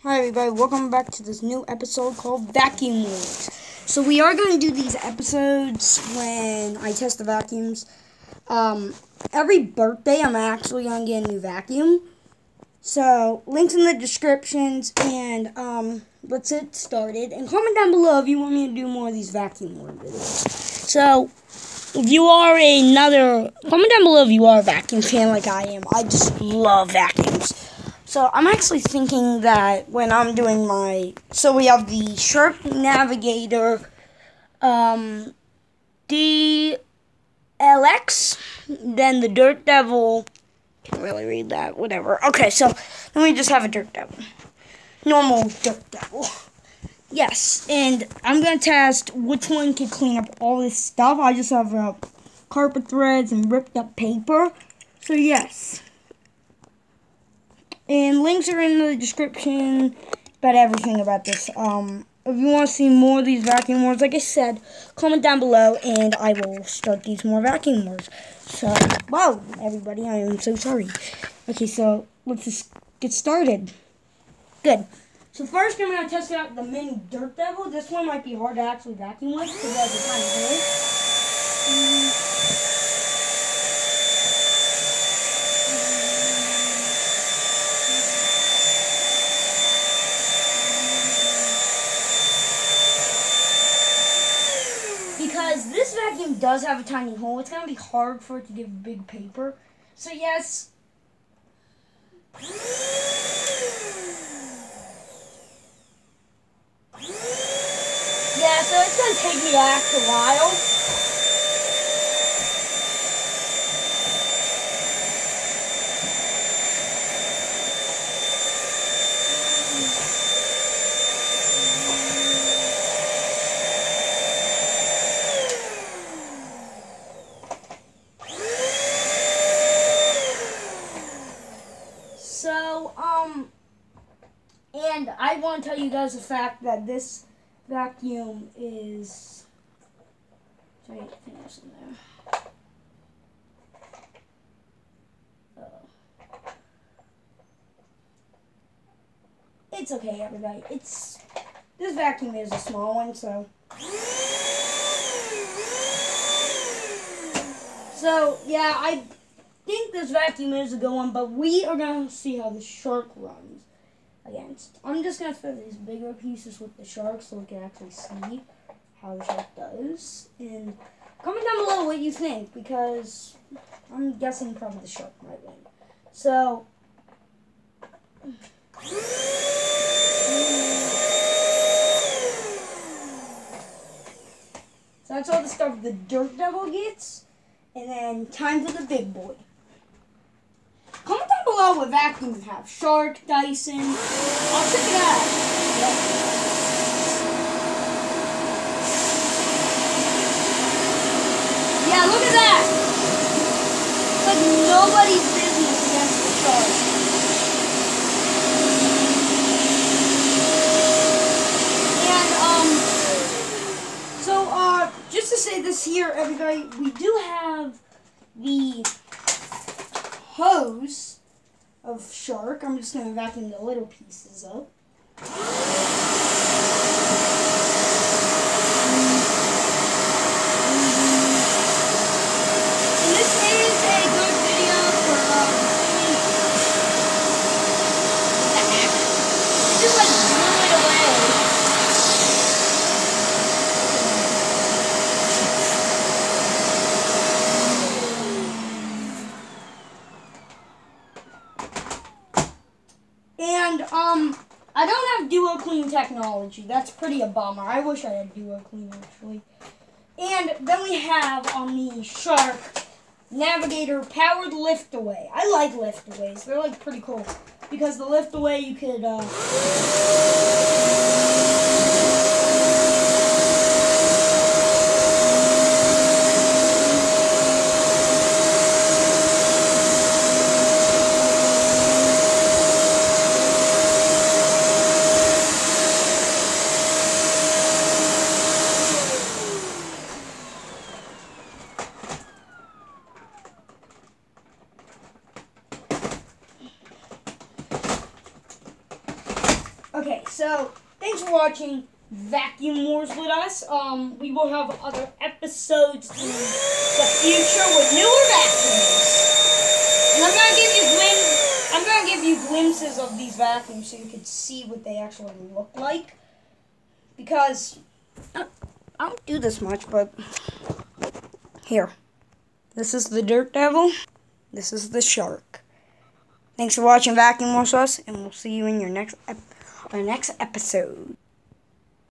Hi everybody, welcome back to this new episode called Vacuum Wars. So we are going to do these episodes when I test the vacuums. Every birthday I'm actually going to get a new vacuum. So, links in the descriptions, and let's get started. And comment down below if you want me to do more of these vacuum war videos. So, if you are comment down below if you are a vacuum fan like I am. I just love vacuums. So, I'm actually thinking that when I'm doing so we have the Shark Navigator, DLX, then the Dirt Devil. Can't really read that, whatever. Okay, so then we just have a Dirt Devil. Normal Dirt Devil. Yes, and I'm going to test which one can clean up all this stuff. I just have carpet threads and ripped up paper. So, yes. And links are in the description about everything about this. If you want to see more of these vacuum wars, like I said, comment down below and I will start these more vacuum wars. So, wow, everybody, I am so sorry. Okay, so let's just get started. Good. So first I'm going to test out the mini Dirt Devil. This one might be hard to actually vacuum with because it has a tiny hole. Because this vacuum does have a tiny hole, it's going to be hard for it to give big paper. So yes. Yeah, so it's going to take me a while. So, and I want to tell you guys the fact that this vacuum is, sorry, anything else in there? It's okay, everybody. This vacuum is a small one, so. So, yeah, I think this vacuum is a good one, but we are going to see how the Shark runs against. I'm just going to fill these bigger pieces with the Shark so we can actually see how the Shark does. And comment down below what you think, because I'm guessing probably the Shark might win. So, that's all the stuff the Dirt Devil gets. And then time for the big boy. Comment down below what vacuum you have. Shark, Dyson. I'll check it out. Yep. Yeah, look at that. It's like nobody's business against the Shark. Just to say this here, everybody, we do have the hose of Shark. I'm just going to vacuum the little pieces up. And this is a good video for, what the heck? It just like blew it away. And, I don't have Duo Clean technology. That's pretty a bummer. I wish I had Duo Clean, actually. And then we have, on the Shark Navigator Powered Lift Away. I like lift aways. They're, like, pretty cool. Because the lift away, you could, Okay, so thanks for watching Vacuum Wars with us. We will have other episodes in the future with newer vacuums. And I'm gonna give you glimpses of these vacuums so you can see what they actually look like. Because I don't do this much, but here. This is the Dirt Devil. This is the Shark. Thanks for watching Vacuum Wars with us, and we'll see you in your next episode.